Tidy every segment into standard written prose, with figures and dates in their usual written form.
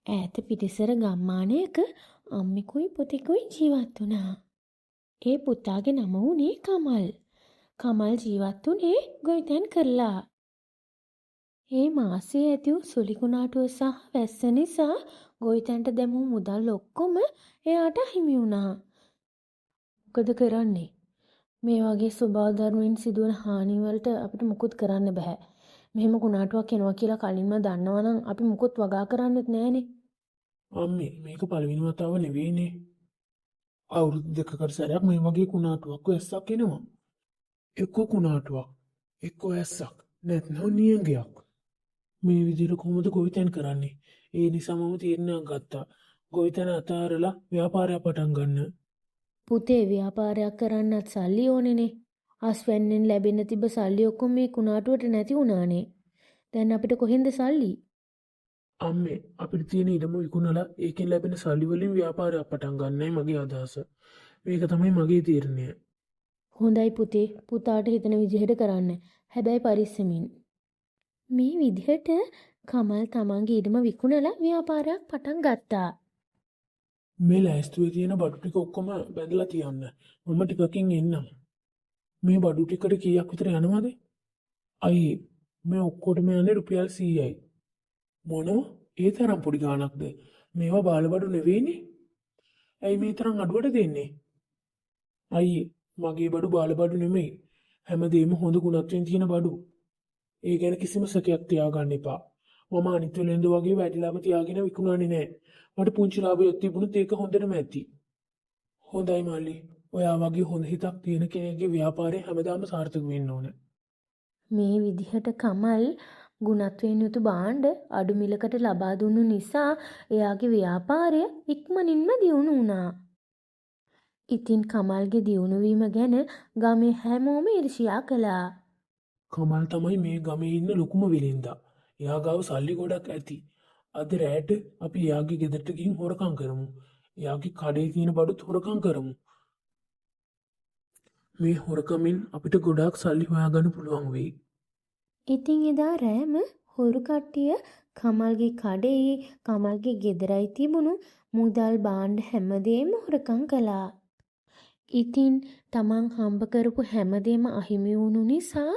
ඈත පිටිසර ගම්මානයක අම්මෙකුයි පුතෙකුයි ජීවත් වුණා. ඒ පුතාගේ නම වුණේ කමල්. කමල් ජීවත් වුණේ ගොවිතැන් කරලා. ඒ මාසයේ ඇති වූ සුළි කුණාටුව සහ වැස්ස නිසා ගොවිතැනට දැමූ මුදල් ඔක්කොම එයාට හිමි වුණා. මොකද කරන්නේ? මේ වගේ ස්වභාව ධර්මයෙන් සිදුවන හානි වලට අපිට මුකුත් කරන්න බෑ. මෙහෙම කුණාටුවක් එනවා කියලා කලින්ම දන්නවනම් අපි මුකුත් වගා කරන්නෙත් නෑනේ. අම්මේ මේක පළවෙනි වතාව නෙවෙයිනේ. අවුරුදු දෙකකට සැරයක් මේ වගේ කුණාටුවක් වැස්සක් එනවා. එක්ක කුණාටුවක්, එක්ක වැස්සක්, නැත්නම් නියඟයක්. මේ විදිහට කොහොමද ගොවිතැන් කරන්නේ? ඒ නිසා මම තීරණයක් ගත්තා. ගොවිතැන අතහැරලා ව්‍යාපාරයක් පටන් ගන්න. පුතේ ව්‍යාපාරයක් කරන්නත් සල්ලි ඕනේනේ. අස්වැන්නෙන් ලැබෙන්න තිබ්බ සල්ලි ඔක්කොම මේ කුණාටුවට නැති වුණානේ. දැන් අපිට කොහෙන්ද සල්ලි? අම්මේ අපිට තියෙන ඉඩම විකුණලා ඒකෙන් ලැබෙන සල්ලි වලින් ව්‍යාපාරයක් පටන් ගන්නයි මගේ අදහස. මේක තමයි මගේ තීරණය. හොඳයි පුතේ. පුතාට හිතන විදිහට කරන්න. හැබැයි පරිස්සමින්. මේ විදිහට කමල් තමන්ගේ ඉඩම විකුණලා ව්‍යාපාරයක් පටන් ගත්තා. මේ ලෑස්තුවේ තියෙන බඩු ටික ඔක්කොම බැඳලා තියන්න. මම ටිකකින් එන්නම්. මේ බඩු ටිකට කීයක් විතර යනවද? අයියේ මේ ඔක්කොටම යන්නේ රුපියල් 100යි. මොනවා? ඒ තරම් පොඩි ගාණක්ද? මේවා බාලබඩු නෙවෙයිනේ. ඇයි මේ තරම් අඩුවට දෙන්නේ? අයියේ මගේ බඩු බාලබඩු නෙමෙයි. හැමදේම හොඳ ගුණත්වයෙන් තියෙන බඩු. ඒ ගැන කිසිම සැකයක් තියාගන්න එපා. මම අනිත් වෙලෙන්ද වගේ වැඩි ලාභ තියාගෙන විකුණන්නේ නැහැ. මට පුංචි ලාභයක් තිබුණොත් ඒක හොඳටම ඇති. හොඳයි මල්ලි. ඔයා වගේ හොඳ හිතක් තියෙන කෙනෙක්ගේ ව්‍යාපාරය හැමදාම සාර්ථක වෙන්න ඕන. මේ විදිහට කමල් ගුණත්වයෙන් යුතු භාණ්ඩ අඩු මිලකට ලබා දුන්නු නිසා එයාගේ ව්‍යාපාරය ඉක්මනින්ම දියුණු වුණා. ඉතින් කමල්ගේ දියුණු වීම ගැන ගමේ හැමෝම ඊර්ෂ්‍යා කළා. කමල් තමයි මේ ගමේ ඉන්න ලොකුම විලින්දා. එයා ගාව සල්ලි ගොඩක් ඇති. අද රැට අපි එයාගේ ගෙදරට ගිහින් හොරකම් කරමු. එයාගේ කඩේ තියෙන බඩුත් හොරකම් කරමු. මේ හොරකමින් අපිට ගොඩාක් සල්ලි හොයාගන්න පුළුවන් වෙයි. ඉතින් එදා රෑම හොරු කට්ටිය කමල්ගේ කඩේ කමල්ගේ ගෙදරයි තිබුණු මුදල් භාණ්ඩ හැමදේම හොරකම් කළා. ඉතින් තමන් හම්බ කරපු හැමදේම අහිමි වුණු නිසා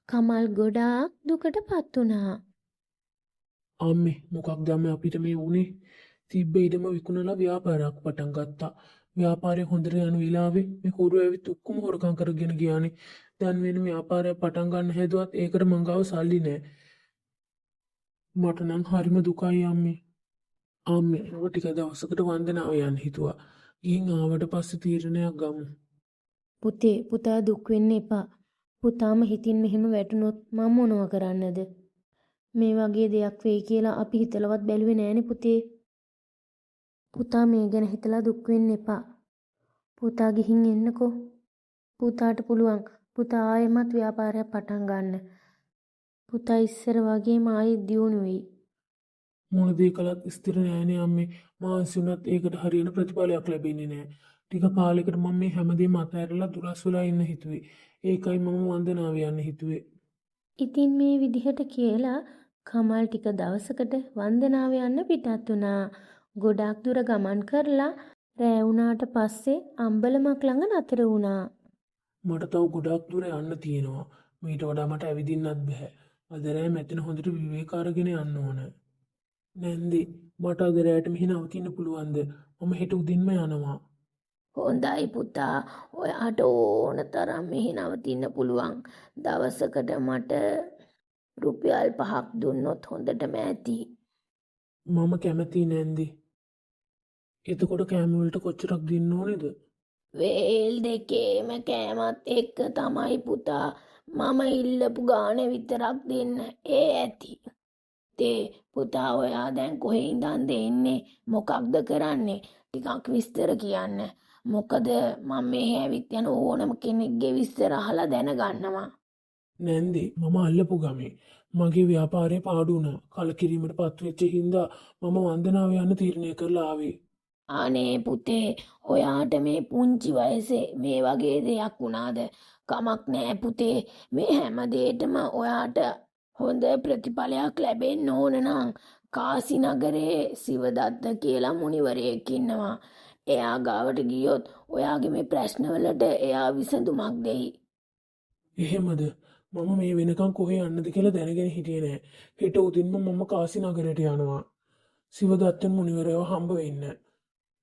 කමල් ගොඩාක් දුකටපත් වුණා. අම්මේ මොකක්ද අම්මේ අපිට මේ වුනේ? තිබ්බ ඉඩම විකුණලා ව්‍යාපාරයක් පටන් ගත්තා. ව්යාපාරය හොඳට යන වෙලාවේ මේ හොරු ඇවිත් ඔක්කොම හොරකම් කරගෙන ගියානේ. දැන් වෙන ව්‍යාපාරයක් පටන් ගන්න හැදුවත් ඒකට මං ගාව සල්ලි නැහැ. මට නම් හරිම දුකයි අම්මේ. අම්මේ ඔය ටික දවසකට වන්දනාව යන්න හිතුවා. ගිහින් ආවට පස්සේ තීරණයක් ගමු. පුතේ පුතා දුක් වෙන්න එපා. පුතාම හිතින් මෙහෙම වැටුනොත් මම මොනව කරන්නද? මේ වගේ දෙයක් වෙයි කියලා අපි හිතලවත් බැලුවේ නෑනේ පුතේ. පුතා මේ ගැන හිතලා දුක් වෙන්න එපා. පුතා ගිහින් එන්නකෝ. පුතාට පුළුවන් පුතා ආයෙමත් ව්‍යාපාරයක් පටන් ගන්න. පුතා ඉස්සර වගේම ආයෙත් දියුණු වෙයි. මොන දේ කළත් ස්ථිර නෑනේ අම්මේ. මාන්සි වුණත් ඒකට හරියන ප්‍රතිඵලයක් ලැබෙන්නේ නෑ. ටික කාලයකට මම මේ හැමදේම අතහැරලා දුරස් වෙලා ඉන්න හිතුවේ. ඒකයි මම වන්දනාව යන්න හිතුවේ. ඉතින් මේ විදිහට කියලා කමල් ටික දවසකට වන්දනාව යන්න පිටත් වුණා. ගොඩාක් දුර ගමන් කරලා රෑ වුණාට පස්සේ අම්බලමක් ළඟ නතර වුණා. මට තව ගොඩාක් දුර යන්න තියෙනවා. මීට වඩා මට ඇවිදින්නත් බෑ. අද රෑ මෙතන හොඳට විවේක අරගෙන යන්න ඕන. නැන්දේ මට අද රෑට මෙහි නවතින්න පුළුවන්ද? මම හෙට උදින්ම යනවා. හොඳයි පුතා. ඔයාට ඕන තරම් මෙහි නවතින්න පුළුවන්. දවසකට මට රුපියල් 5ක් දුන්නොත් හොඳටම ඇති. මම කැමතියි නැන්දේ. එතකොට කෑම වලට කොච්චරක් දෙන්න ඕනේද? වේල් දෙකේම කෑමත් එක්ක තමයි පුතා මම ඉල්ලපු ගාන විතරක් දෙන්න. ඒ ඇති. තේ පුතා ඔයා දැන් කොහේ ඉඳන්ද එන්නේ? මොකක්ද කරන්නේ? ටිකක් විස්තර කියන්න. මොකද මම මෙහෙ ඇවිත් යන ඕනම කෙනෙක්ගේ විස්තර අහලා දැනගන්නවා. නැන්දේ මම අල්ලපු ගමේ මගේ ව්‍යාපාරය පාඩු වුණා. කලකිරීමට පත්වෙච්ච හින්දා මම වන්දනාව යන්න තීරණය කරලා ආවේ. අනේ පුතේ ඔයාට මේ පුංචි වයසේ මේ වගේ දෙයක් වුණාද? කමක් නෑ පුතේ. මේ හැම දෙයකම ඔයාට හොඳ ප්‍රතිඵලයක් ලැබෙන්න ඕන නම් කාසි නගරේ සිවදත්ත කියලා මුනිවරයෙක් ඉන්නවා. එයා ගාවට ගියොත් ඔයාගේ මේ ප්‍රශ්නවලට එයා විසඳුමක් දෙයි. එහෙමද? මම මේ වෙනකන් කොහේ යන්නද කියලා දැනගෙන හිටියේ නෑ. හෙට උදින්ම මම කාසි නගරයට යනවා. සිවදත්තන් මුනිවරයව හම්බ වෙන්න.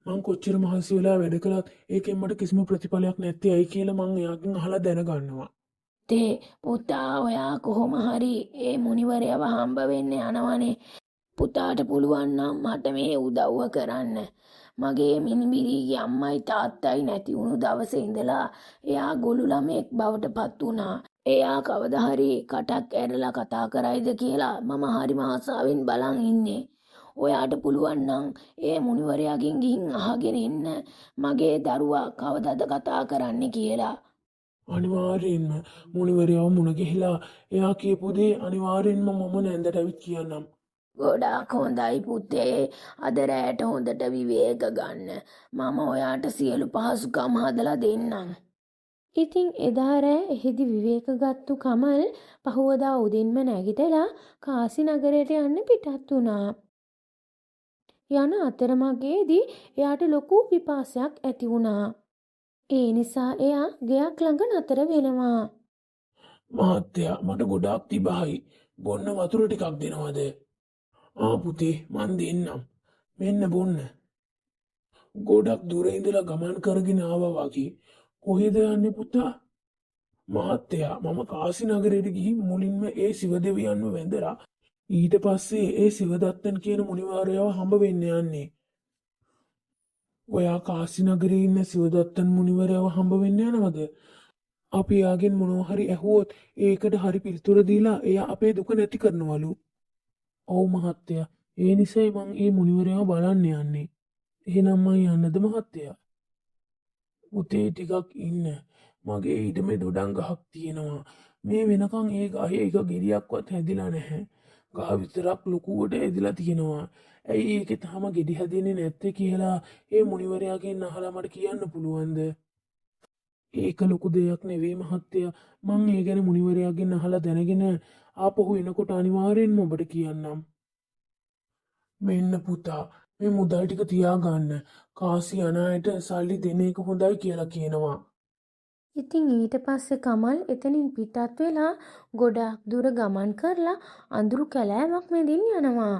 මං කොච්චර මහන්සි වෙලා වැඩ කළත් ඒකෙන් මට කිසිම ප්‍රතිඵලයක් නැත්තේ ඇයි කියලා මං එයාගෙන් අහලා දැනගන්නවා. තේ පුතා ඔයා කොහොම හරි ඒ මුනිවරයව හම්බ වෙන්න යනවනේ. පුතාට පුළුවන් නම් මට මේ උදව්ව කරන්න. මගේ මිනිබිරිගේ අම්මයි තාත්තයි නැති වුණු දවසේ ඉඳලා එයා ගොළු ළමෙක් බවට පත් වුණා. එයා කවදා හරි කටක් ඇරලා කතා කරයිද කියලා මම හරිම ආසාවෙන් බලන් ඉන්නේ. ඔයාට පුළුවන් නම් ඒ මුනිවරයාගෙන් ගිහින් අහගෙන ඉන්න මගේ දරුවා කවදද කතා කරන්නේ කියලා. අනිවාර්යෙන්ම මුනිවරයව මුණ ගැහිලා එයා කියපු දේ අනිවාර්යෙන්ම මම නැන්දට ඇවිත් කියන්නම්. ගොඩාක් හොඳයි පුතේ. අද රැට හොඳට විවේක ගන්න. මම ඔයාට සියලු පහසුකම් හදලා දෙන්නම්. ඉතින් එදා රෑ එහිදි විවේක ගත්තු කමල් පහුවදා උදින්ම නැගිටලා කාසි නගරයට යන්න පිටත් වුණා. යන අතරමඟේදී එයාට ලොකු පිපාසයක් ඇති වුණා. ඒ නිසා එයා ගෙයක් ළඟ නතර වෙනවා. මහත්තයා මට ගොඩාක් තිබහයි. බොන්න වතුර ටිකක් දෙනවද? පුතේ මන් දෙන්නම්. මෙන්න බොන්න. ගොඩක් දුර ඉඳලා ගමන් කරගෙන ආවා වගේ. කොහෙද යන්නේ පුතා? මහත්තයා මම කාසි නගරයට ගිහින් මුලින්ම ඒ සිවදෙවියන්ව වැඳලා ඊට පස්සේ ඒ සිවදත්තන් කියන මුනිවරයව හම්බ වෙන්න යන්නේ. ඔයා කාසි නගරේ ඉන්න සිවදත්තන් මුනිවරයව හම්බ වෙන්න යනවද? අපි යාගෙන් මොනවා හරි ඇහුවොත් ඒකට හරි පිළිතුර දීලා එයා අපේ දුක නැති කරනවලු. ඔව් මහත්තයා. ඒ නිසයි මං ඒ මුනිවරයව බලන්න යන්නේ. එහෙනම් මං යන්නද මහත්තයා? පුතේ ටිකක් ඉන්න. මගේ ඊටමේ දොඩම් ගහක් තියෙනවා. මේ වෙනකන් ඒ ගහේ එක ගෙඩියක්වත් හැදිලා නැහැ. ගහ විතරක් ලොකුවට ඇදිලා තියෙනවා. ඇයි ඒකේ තාම ගෙඩි හැදෙන්නේ නැත්තේ කියලා ඒ මුනිවරයාගෙන් අහලා මට කියන්න පුළුවන්ද? ඒක ලොකු දෙයක් නෙවෙයි මහත්තයා. මං ඒ ගැන මුනිවරයාගෙන් අහලා දැනගෙන ආපහු එනකොට අනිවාර්යෙන්ම ඔබට කියන්නම්. මෙන්න පුතා මේ මුදල් ටික තියාගන්න. කාසි යන අයට සල්ලි දෙන එක හොඳයි කියලා කියනවා. ඉතින් ඊට පස්සේ කමල් එතනින් පිටත් වෙලා ගොඩාක් දුර ගමන් කරලා අඳුරු කැලෑවක් මැදින් යනවා.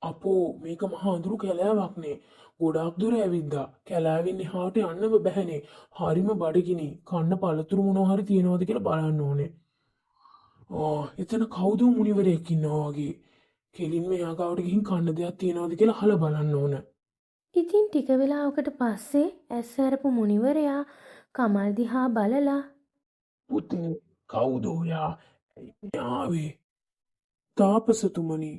අපෝ මේක මහා අඳුරු කැලෑවක්නේ. ගොඩාක් දුර ඇවිද්දා. කැලෑවෙන් එහාට යන්නම බැහැනේ. හරිම බඩගිනි. කන්න පළතුරු මොනවා හරි තියෙනවද කියලා බලන්න ඕනේ. එතන කවුද මුනිවරයෙක් ඉන්නවා වගේ. කෙලින්ම එයා ගාවට ගිහින් කන්න දෙයක් තියෙනවද කියලා අහලා බලන්න ඕන. ඉතින් ටික වෙලාවකට පස්සේ ඇස් අරපු මුනිවරයා කමල් දිහා බලලා පුතේ කවුද ඔයා? ඇයි ආවේ? තාපසතුමනි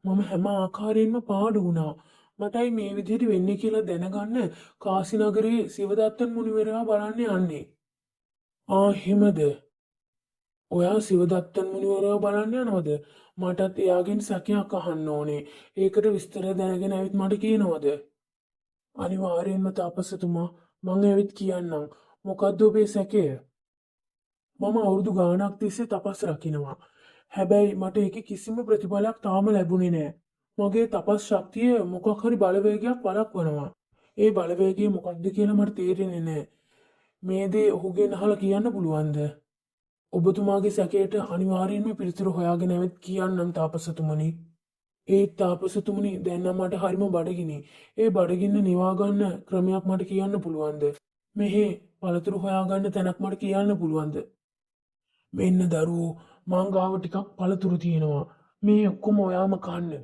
මම හැම ආකාරයෙන්ම පාඩු වුණා. මටයි මේ විදිහට වෙන්නේ කියලා දැනගන්න කාසි නගරේ සිවදත්තන් මුනිවරයා බලන්න යන්නේ. එහෙමද? ඔයා සිවදත්තන් මුනිවරයා බලන්න යනවද? මටත් එයාගෙන් සැකයක් අහන්න ඕනේ. ඒකට විස්තර දැනගෙන ඇවිත් මට කියනවද? අනිවාර්යෙන්ම තාපසතුමා මං ඇවිත් කියන්නම්. මොකද්ද ඔබේ සැකය? මම අවුරුදු ගාණක් තිස්සේ තපස් රකින්නවා. හැබැයි මට ඒකේ කිසිම ප්‍රතිඵලයක් තාම ලැබුණේ නෑ. මගේ තපස් ශක්තිය මොකක් හරි බලවේගයක් වළක්වනවා. ඒ බලවේගය මොකක්ද කියලා මට තේරෙන්නේ නෑ. මේ දේ ඔහුගෙන් අහලා කියන්න පුළුවන්ද? ඔබතුමාගේ සැකයට අනිවාර්යෙන්ම පිළිතුරු හොයාගෙන ඇවිත් කියන්නම් තාපසතුමනි. ඒ තාපසතුමනි දැන් නම් මට හරිම බඩගිනි. ඒ බඩගින්න නිවා ගන්න ක්‍රමයක් මට කියන්න පුළුවන්ද? මෙහි පළතුරු හොයාගන්න තැනක් මට කියන්න පුළුවන්ද? මෙන්න දරුවෝ මං ගාව ටිකක් පළතුරු තියෙනවා. මේ ඔක්කොම ඔයාම කන්න.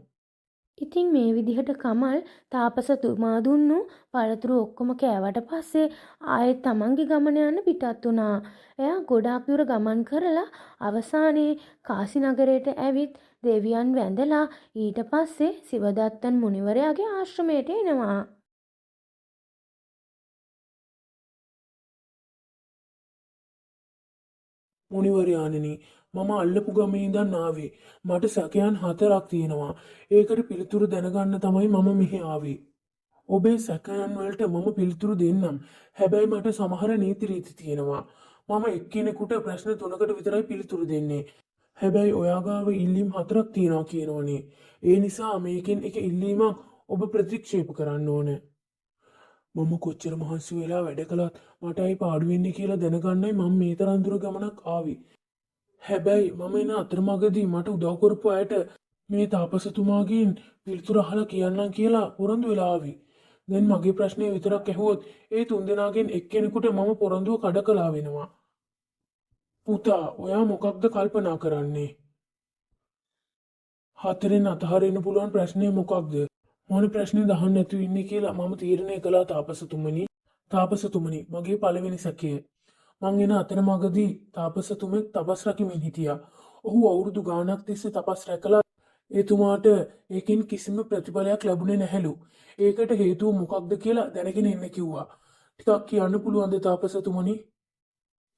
ඉතින් මේ විදිහට කමල් තාපසතුමා දුන්නු පළතුරු ඔක්කොම කෑවට පස්සේ ආයෙත් තමන්ගේ ගමන යන්න පිටත් වුණා. එයා ගොඩාක් දුර ගමන් කරලා අවසානයේ කාසි නගරයට ඇවිත් දෙවියන් වැඳලා ඊට පස්සේ සිවදත්තන් මුනිවරයාගේ ආශ්‍රමයට එනවා. මුනිවරයාණෙනි මම අල්ලපු ගමේ ඉඳන් ආවේ. මට සැකයන් 4ක් තියෙනවා. ඒකට පිළිතුරු දැනගන්න තමයි මම මෙහි ආවේ. ඔබේ සැකයන් වලට මම පිළිතුරු දෙන්නම්. හැබැයි මට සමහර නීති රීති තියෙනවා. මම එක්කෙනෙකුට ප්‍රශ්න 3කට විතරයි පිළිතුරු දෙන්නේ. හැබැයි ඔයා ගාව ඉල්ලීම් 4ක් තියෙනවා කියනවනේ. ඒ නිසා මේකෙන් එක ඉල්ලීමක් ඔබ ප්‍රතික්ෂේප කරන්න ඕනේ. මම කොච්චර මහන්සි වෙලා වැඩ කළත් මට අයි පාඩු වෙන්නේ කියලා දැනගන්නයි මම මේ තරම් දුර ගමනක් ආවේ. හැබැයි මම එන අතරමඟදී මට උදව් කරපු අයට මේ තාපසතුමාගෙන් පිළිතුරු අහලා කියන්නම් කියලා පොරොන්දු වෙලා ආවි. දැන් මගේ ප්‍රශ්නේ විතරක් ඇහුවොත් ඒ තුන්දෙනාගෙන් එක්කෙනෙකුට මම පොරොන්දුව කඩ කළා වෙනවා. පුතා, ඔයා මොකක්ද කල්පනා කරන්නේ? 4න් අතහරින්න පුළුවන් ප්‍රශ්නේ මොකක්ද? මොන ප්‍රශ්නේ දහන්න නැතුව ඉන්නේ කියලා මම තීරණය කළා තාපසතුමනි. තාපසතුමනි, මගේ පළවෙනි සැකය. මං එන අතරමඟදී තාපසතුමෙක් තපස් රකිමින් හිටියා. ඔහු අවුරුදු ගාණක් තිස්සේ තපස් රැකලා එතුමාට ඒකෙන් කිසිම ප්‍රතිඵලයක් ලැබුණේ නැහැලු. ඒකට හේතුව මොකක්ද කියලා දැනගෙන ඉන්න කිව්වා. ටිකක් කියන්න පුළුවන්ද තාපසතුමනි?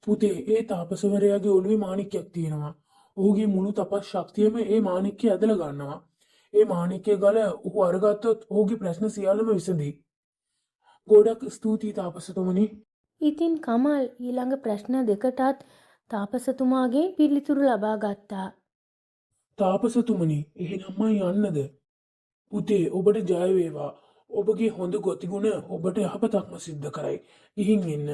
පුතේ, ඒ තාපසවරයාගේ ඔළුවේ මාණික්කයක් තියෙනවා. ඔහුගේ මුළු තපස් ශක්තියම ඒ මාණික්කය ඇදලා ගන්නවා. ඒ මාණික්කය ගල ඔහු අරගත්තොත් ඔහුගේ ප්‍රශ්න සියල්ලම විසඳෙයි. ගොඩක් ස්තුතියි තාපසතුමනි. ඉතින් කමල් ඊළඟ ප්‍රශ්න දෙකටත් තාපසතුමාගේ පිළිතුරු ලබා ගත්තා. තාපසතුමනි, එහෙනම් මම යන්නද? පුතේ, ඔබට ජය වේවා. ඔබගේ හොඳ ගතිගුණ ඔබට යහපතක්ම සිද්ධ කරයි. ගිහින් එන්න.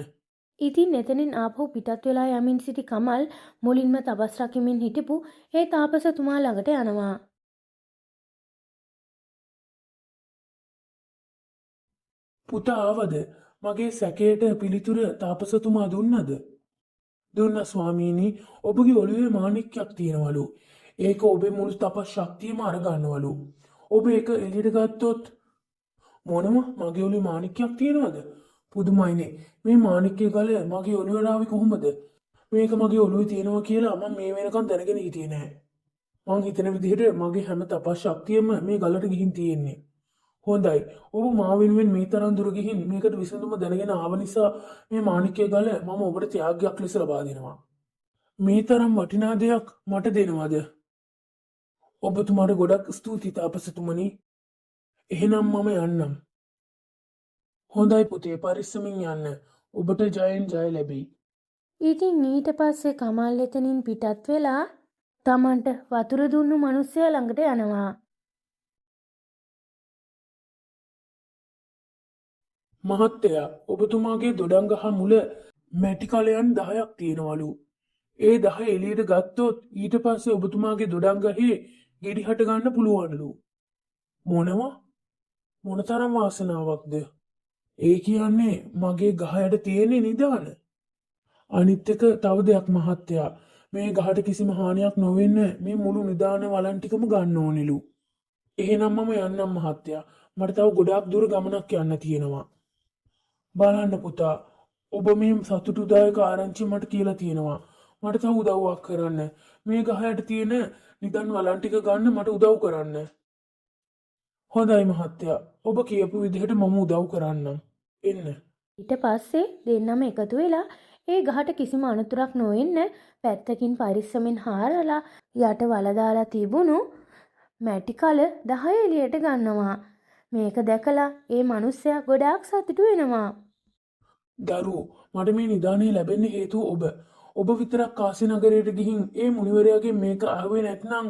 ඉතින් එතනින් ආපහු පිටත් වෙලා යමින් සිටි කමල් මුලින්ම තපස් රකිමින් හිටපු ඒ තාපසතුමා ළඟට යනවා. පුතා ආවද? මගේ සැකයට පිළිතුර තාපසතුමා දුන්නද? දුන්න ස්වාමීනි. ඔබගේ ඔළුවේ මාණික්කයක් තියෙනවලු. ඒක ඔබේ මුළු තපස් ශක්තියම අරගන්නවලු. ඔබ ඒක එළියට ගත්තොත් මොනවා? මගේ ඔළුවේ මාණික්කයක් තියෙනවද? පුදුමයිනේ. මේ මාණික්කය ගල මගේ ඔළුවට ආවේ කොහොමද? මේක මගේ ඔළුවේ තියෙනවා කියලා මම මේ වෙනකන් දැනගෙන හිටියේ නැහැ. මං හිතන විදිහට මගේ හැම තපස් ශක්තියම මේ ගලට ගිහින් තියෙන්නේ. හොඳයි. ඔබ මා වෙනුවෙන් මේ තරම් දුර ගිහින් මේකට විසඳුම දැනගෙන ආව නිසා මේ මාණික්කය ගල මම ඔබට ත්‍යාගයක් ලෙස ලබා දෙනවා. මේ තරම් වටිනා දෙයක් මට දෙනවද? ඔබතුමාට ගොඩක් ස්තුතියි තාපසතුමනි. එහෙනම් මම යන්නම්. හොඳයි පුතේ, පරිස්සමින් යන්න. ඔබට ජයෙන් ජය ලැබෙයි. ඉතින් ඊට පස්සේ කමල් එතනින් පිටත් වෙලා තමන්ට වතුර දුන්නු මිනිස්සයා ළඟට යනවා. මහත්තයා, ඔබතුමාගේ දොඩංගහ මුල මැටි කලයන් 10ක් තියෙනවලු. ඒ 10 එළියට ගත්තොත් ඊට පස්සේ ඔබතුමාගේ දොඩංගහේ ගෙඩි හට ගන්න පුළුවන්ලු. මොනවා? මොනතරම් වාසනාවක්ද? ඒ කියන්නේ මගේ ගහයට තියෙන නිදාන. අනිත් එක තව දෙයක් මහත්තයා, මේ ගහට කිසිම හානියක් නොවෙන්න මේ මුළු නිදාන වලන් ටිකම ගන්න ඕනෙලු. එහෙනම් මම යන්නම් මහත්තයා. මට තව ගොඩාක් දුර ගමනක් යන්න තියෙනවා. බලන්න පුතා, ඔබ මේ සතුටුදායක ආරංචිය මට කියලා තියෙනවා. මට තව උදව්වක් කරන්න. මේ ගහයට තියෙන නිදන් වලන් ටික ගන්න මට උදව් කරන්න. හොඳයි මහත්තයා. ඔබ කියපු විදිහට මම උදව් කරන්නම්. එන්න. ඊට පස්සේ දෙන්නම එකතු වෙලා ඒ ගහට කිසිම අනතුරක් නොවෙන්න පැත්තකින් පරිස්සමෙන් හාරලා යට වල දාලා තිබුණු මැටි කල 10 එළියට ගන්නවා. මේක දැකලා ඒ මිනිස්සයා ගොඩාක් සතුටු වෙනවා. දරුවෝ, මට මේ නිදානේ ලැබෙන්න හේතුව ඔබ. ඔබ විතරක් කාසි නගරයට ගිහින් ඒ මුනිවරයාගෙන් මේක අහුවේ නැත්නම්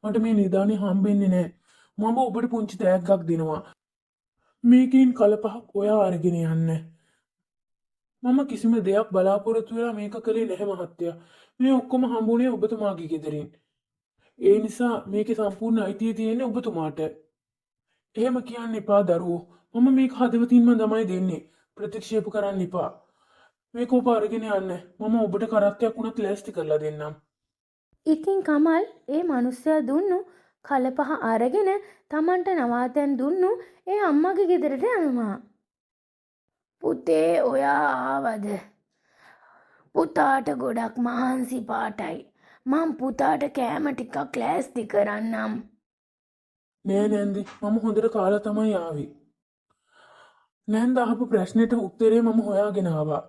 මට මේ නිදානේ හම්බෙන්නේ නැහැ. මම ඔබට පුංචි තෑග්ගක් දෙනවා. මේකෙන් කල 5ක් ඔයා අරගෙන යන්න. මම කිසිම දෙයක් බලාපොරොත්තු වෙලා මේක කළේ නැහැ මහත්තයා. මේ ඔක්කොම හම්බුනේ ඔබතුමාගේ ගෙදරින්. ඒ නිසා මේකේ සම්පූර්ණ අයිතිය තියෙන්නේ ඔබතුමාට. එහෙම කියන්න එපා දරුවෝ. මම මේක හදවතින්ම තමයි දෙන්නේ. ප්‍රතික්ෂේප කරන්න එපා. මේක ඔබ අරගෙන යන්න. මම ඔබට කරත්තයක් වුණත් ලෑස්ති කරලා දෙන්නම්. ඉතින් කමල් ඒ මිනිස්සයා දුන්නු කල 5 අරගෙන තමන්ට නවාතැන් දුන්නු ඒ අම්මගේ ගෙදරට යනවා. පුතේ, ඔයා ආවද? පුතාට ගොඩක් මහන්සි පාටයි. මං පුතාට කෑම ටිකක් ලෑස්ති කරන්නම්. නෑ නැන්දි, මම හොඳට කාලා තමයි ආවේ. නැන්ද අහපු ප්‍රශ්නෙට උත්තරේ මම හොයාගෙන ආවා.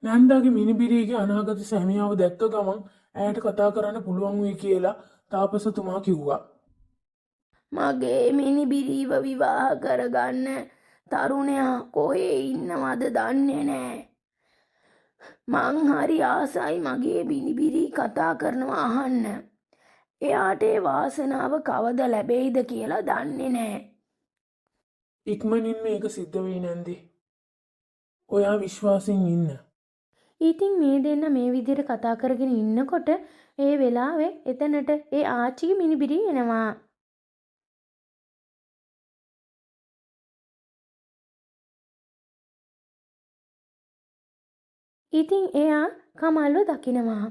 නැන්දාගේ මිනිබිරිගේ අනාගත සැමියාව දැක්ක ගමන් ඇයට කතා කරන්න පුළුවන් වෙයි කියලා තාපසතුමා කිව්වා. මගේ මිනිබිරිව විවාහ කරගන්න තරුණයා කොහේ ඉන්නවද දන්නේ නෑ. මං හරි ආසයි මගේ බිනිබිරි කතා කරනවා අහන්න. එයාට ඒ වාසනාව කවද ලැබෙයිද කියලා දන්නේ නෑ. ඉක්මනින් මේක සිද්ධ වෙයි නැන්දි. ඔයා විශ්වාසයෙන් ඉන්න. ඉතින් මේ දෙන්න මේ විදිහට කතා කරගෙන ඉන්නකොට ඒ වෙලාවේ එතනට ඒ ආච්චිගේ මිනිබිරි එනවා. ඉතින් එයා කමල්ව දකිනවා.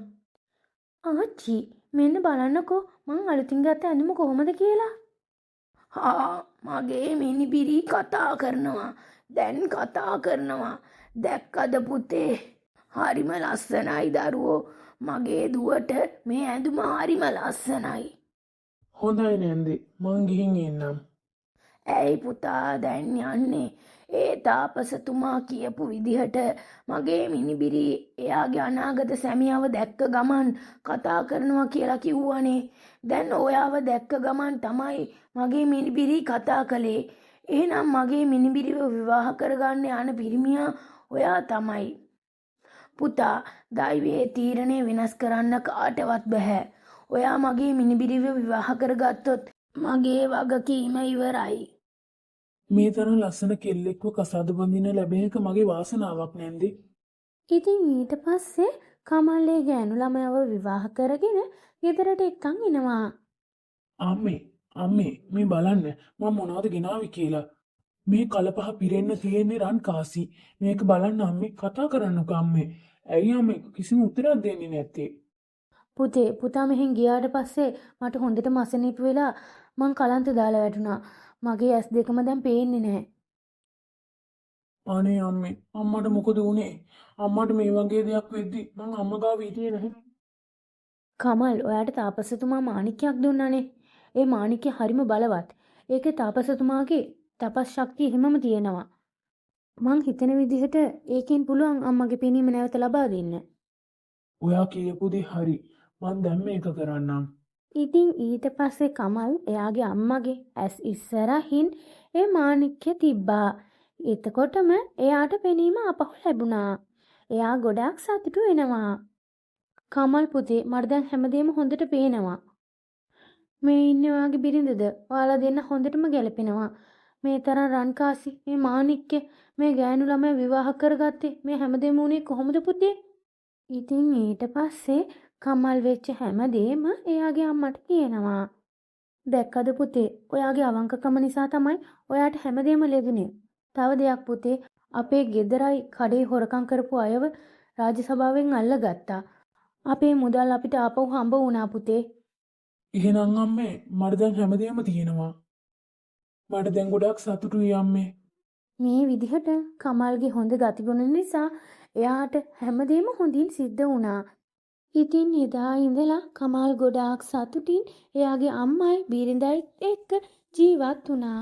ආච්චි මෙන්න බලන්නකෝ මං අලුතින් ගත්ත ඇඳුම කොහොමද කියලා. මගේ මිනිබිරි කතා කරනවා. දැන් කතා කරනවා. දැක්කද පුතේ? හරිම ලස්සනයි දරුවෝ. මගේ දුවට මේ ඇඳුම හරිම ලස්සනයි. හොඳයි නැන්දි. මං ගිහින් එන්නම්. ඇයි පුතා දැන් යන්නේ? ඒ තාපසතුමා කියපු විදිහට මගේ මිනිබිරි එයාගේ අනාගත සැමියාව දැක්ක ගමන් කතා කරනවා කියලා කිව්වනේ. දැන් ඔයාව දැක්ක ගමන් තමයි මගේ මිනිබිරි කතා කළේ. එහෙනම් මගේ මිනිබිරිව විවාහ කරගන්න යන පිරිමියා ඔයා තමයි. පුතා දෛවයේ තීරණය වෙනස් කරන්න කාටවත් බෑ. ඔයා මගේ මිනිබිරිව විවාහ කරගත්තොත් මගේ වගකීම ඉවරයි. මේ තරම් ලස්සන කෙල්ලෙක්ව කසාද බඳින්න ලැබෙන එක මගේ වාසනාවක් නැන්දි. ඉතින් ඊට පස්සේ කමල්ලේ ගෑනු ළමයව විවාහ කරගෙන ගෙදරට එක්කන් එනවා. අම්මේ මේ බලන්න මම මොනවද ගෙනාවි කියලා. මේ කලපහ පිරෙන්න තියෙන්නේ රන් කාසි. මේක බලන්න අම්මේ කතා කරන්නකෝ අම්මේ. ඇයි අම්මේ කිසිම උත්තරයක් දෙන්නේ නැත්තේ? පුතා මෙහෙන් ගියාට පස්සේ මට හොඳට මසනීප වෙලා මං කලන්ත දාලා වැටුණා. මගේ ඇස් දෙකම දැන් පේන්නේ නැහැ. අනේ අම්මේ අම්මට මොකද වුනේ? අම්මට මේ වගේ දෙයක් වෙද්දි මං අම්මා ගාව හිටියේ නැහැ. කමල් ඔයාට තාපසතුමා මාණික්කයක් දුන්නානේ. ඒ මාණික්කය හරිම බලවත්. ඒකේ තාපසතුමාගේ තපස් ශක්තිය හිමම තියෙනවා. මං හිතන විදිහට ඒකෙන් පුළුවන් අම්මගේ පෙනීම නැවත ලබා දෙන්න. ඔයා කියපු දේ හරි. මං දැන් මේක කරන්නම්. ඉතින් ඊට පස්සේ කමල් එයාගේ අම්මගේ ඇස් ඉස්සරහින් ඒ මාණික්කය තිබ්බා. එතකොටම එයාට පෙනීම ආපහු ලැබුණා. එයා ගොඩාක් සතුටු වෙනවා. කමල් පුතේ මට දැන් හැමදේම හොඳට පේනවා. මේ ඉන්නේ ඔයාගේ බිරිඳද? ඔයාලා දෙන්න හොඳටම ගැලපෙනවා. මේ තරම් රන්කාසි මේ මාණික්කය මේ ගෑනු ළමයා විවාහ කරගත්තේ මේ හැමදේම උනේ කොහොමද පුතේ? ඉතින් ඊට පස්සේ කමල් වෙච්ච හැමදේම එයාගේ අම්මට කියනවා. දැක්කද පුතේ? ඔයාගේ අවංකකම නිසා තමයි ඔයාට හැමදේම ලැබුණේ. තව දෙයක් පුතේ, අපේ ගෙදරයි කඩේ හොරකම් කරපු අයව රාජසභාවෙන් අල්ලගත්තා. අපේ මුදල් අපිට ආපහු හම්බ වුණා පුතේ. එහෙනම් අම්මේ මට දැන් හැමදේම තියෙනවා. මට දැන් ගොඩක් සතුටුයි අම්මේ. මේ විදිහට කමල්ගේ හොඳ ගතිගුණ නිසා එයාට හැමදේම හොඳින් සිද්ධ වුණා. ඉතින් එදා ඉඳලා කමල් ගොඩාක් සතුටින් එයාගේ අම්මයි බිරිඳයි එක්ක ජීවත් වුණා.